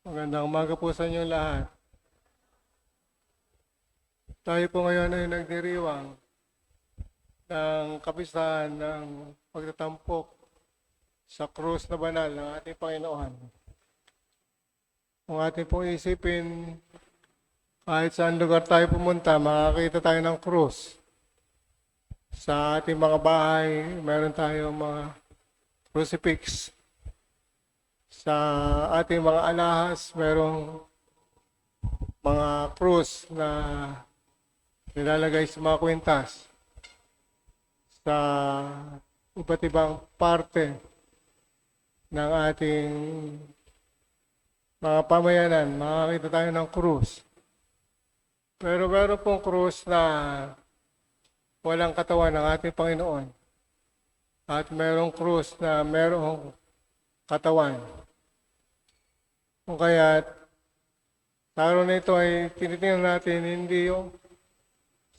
Magandang umaga po sa inyo lahat. Tayo po ngayon ay nagdiriwang ng kapisahan ng pagtatampok sa krus na banal ng ating Panginoon. Kung ating pong isipin, kahit saan lugar tayo pumunta, makakita tayo ng krus. Sa ating mga bahay, meron tayong mga crucifix. Sa ating mga alahas, merong mga krus na nilalagay sa mga kwintas. Sa iba't ibang parte ng ating mga pamayanan, makakita tayo ng krus. Pero meron pong krus na walang katawan ng ating Panginoon. At merong krus na merong katawan. Kung kaya, sa araw na ito ay tinitingnan natin hindi yung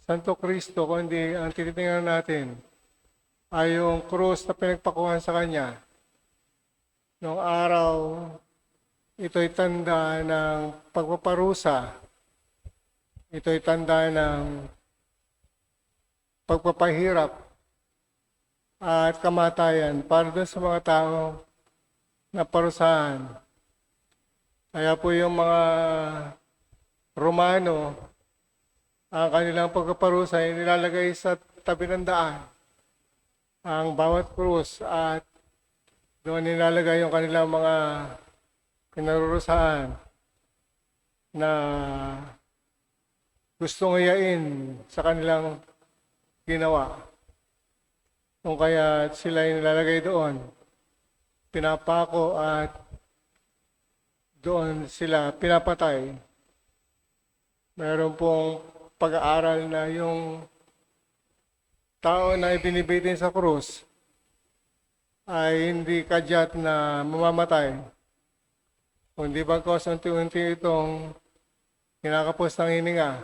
Santo Cristo, kundi ang tinitingnan natin ay yung krus na pinagpakuhan sa Kanya. Noong araw, ito'y tanda ng pagpaparusa. Ito'y tanda ng pagpapahirap at kamatayan para doon sa mga tao na parusahan. Kaya po yung mga Romano, ang kanilang pagpaparusa ay nilalagay sa tabi ng daan ang bawat krus at doon nilalagay yung kanilang mga pinarurusahan na gustong iyain sa kanilang ginawa. Kung kaya sila ay nilalagay doon, pinapako at doon sila pinapatay. Meron pong pag-aaral na yung tao na ibinibitin sa krus ay hindi kadyat na mamamatay. Kundi bagkos unti-unti itong kinakapos ng hininga.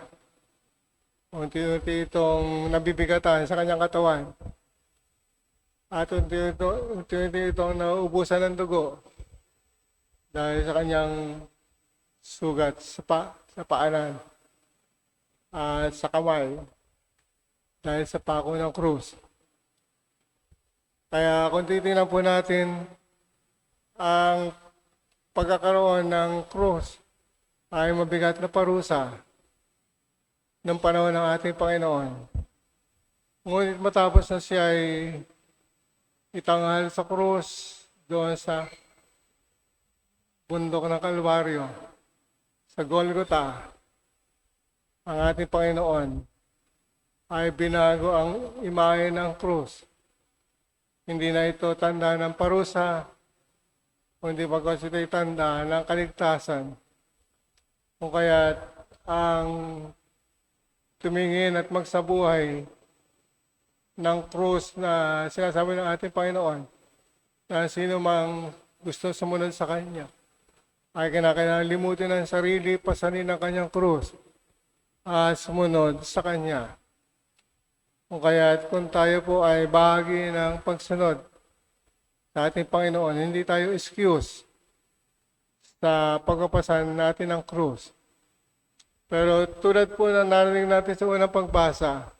Unti-unti itong nabibigatan sa kanyang katawan. At unti-unti itong nauubusan ng dugo dahil sa kanyang sugat sa paanan at sa kamay dahil sa pako ng krus. Kaya kung titingnan po natin ang pagkakaroon ng krus ay mabigat na parusa ng panahon ng ating Panginoon. Ngunit matapos na siya ay itanghal sa krus doon sa bundok ng Kalbaryo, sa Golgota, ang ating Panginoon ay binago ang imahe ng krus. Hindi na ito tanda ng parusa, kundi bagos ito'y tanda ng kaligtasan. Kung kaya ang tumingin at magsabuhay ng krus na sinasabi ng ating Panginoon na sino mang gusto sumunod sa Kanya ay kinakailangan limutin ang sarili, pasanin ang kanyang krus at sumunod sa Kanya. Kung kaya kung tayo po ay bahagi ng pagsunod sa ating Panginoon, hindi tayo excuse sa pagpapasan natin ng krus. Pero tulad po na narinig natin sa unang pagbasa,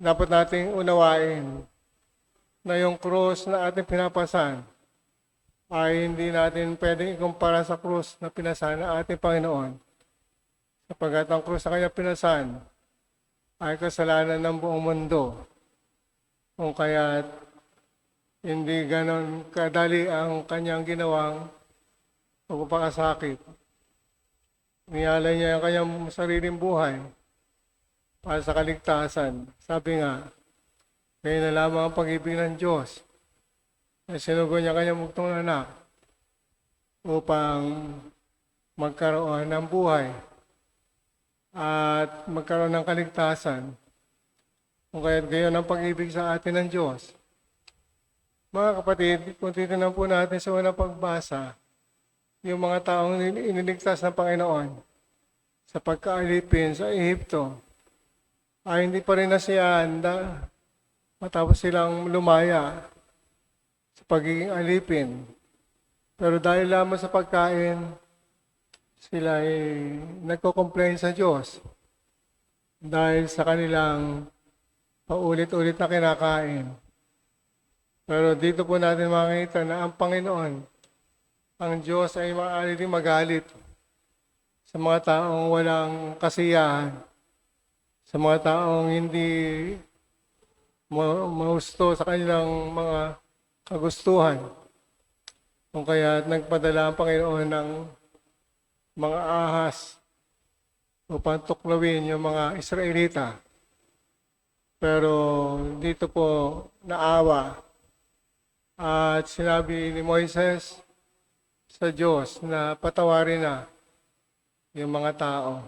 dapat nating unawain na yung krus na ating pinapasan ay hindi natin pwedeng ikumpara sa krus na pinasan ng ating Panginoon. Sapagkat ang krus na kanya pinasan ay kasalanan ng buong mundo. Kung kaya hindi ganon kadali ang kanyang ginawang pagpapakasakit. Niyalay niya ang kanyang sariling buhay para sa kaligtasan. Sabi nga, kaya na lamang ang pag-ibig ng Diyos na sinugo niya kanyang bugtong anak upang magkaroon ng buhay at magkaroon ng kaligtasan. Kung kaya't gayon ang pag-ibig sa atin ng Diyos. Mga kapatid, kung titignan po natin sa unang pagbasa, yung mga taong iniligtas ng Panginoon sa pagkaalipin sa Ehipto, ay hindi pa rin nasiyaan matapos silang lumaya sa pagiging alipin. Pero dahil lamang sa pagkain sila ay nagko-complain sa Diyos dahil sa kanilang paulit-ulit na kinakain. Pero dito po natin makikita na ang Panginoon, ang Diyos ay maaari din magalit sa mga taong walang kasiyahan, sa mga taong hindi mahusto sa kanilang mga kagustuhan. Kung kaya nagpadala ang Panginoon ng mga ahas upang tuklawin yung mga Israelita. Pero dito po naawa at sinabi ni Moises sa Diyos na patawarin na yung mga tao.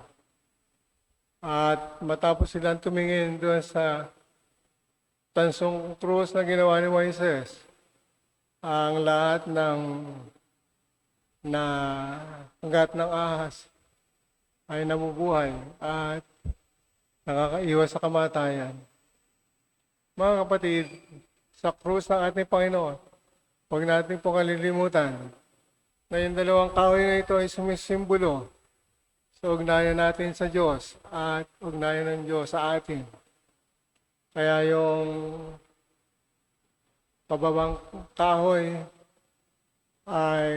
At matapos silang tumingin doon sa tansong krus na ginawa ni Moises, ang lahat ng hanggat ng ahas ay nabubuhay at nakakaiwas sa kamatayan. Mga kapatid, sa krus ng ating Panginoon, huwag natin po kalilimutan na yung dalawang kahoy na ito ay sumisimbolo sa ugnayan natin sa Diyos at ugnayan ng Diyos sa atin. Kaya yung pababang kahoy ay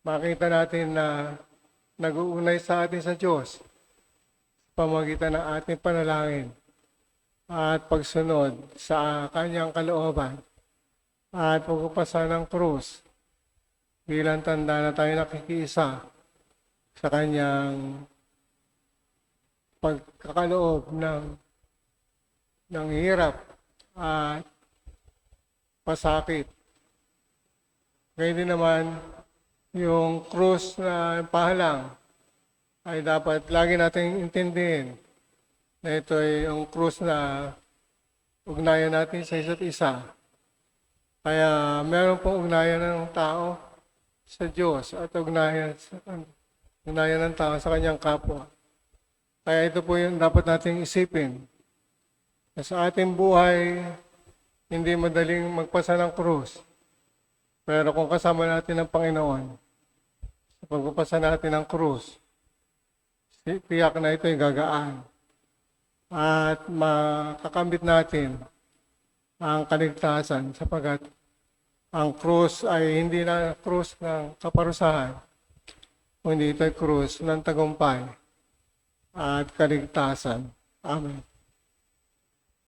makita natin na nag-uunay sa atin sa Diyos sa pamagitan ng ating panalangin at pagsunod sa kanyang kalooban at pagpapasa ng krus bilang tanda na tayo nakikiisa sa kanyang pagkakaloob ng hirap at pasakit. Ngayon din naman, yung krus na pahalang ay dapat lagi nating intindihin na ito ay yung krus na ugnayan natin sa isa't isa. Kaya meron pong ugnayan ng tao sa Diyos at ugnayan ng tao sa kanyang kapwa. Kaya ito po yung dapat nating isipin. Sa ating buhay, hindi madaling magpasa ng krus. Pero kung kasama natin ang Panginoon, sa pagpapasa natin ng krus, tiyak na ito ay gagaan. At makakambit natin ang kaligtasan sapagat ang krus ay hindi na krus ng kaparusahan, kundi ito ay krus ng tagumpay at kaligtasan. Amen.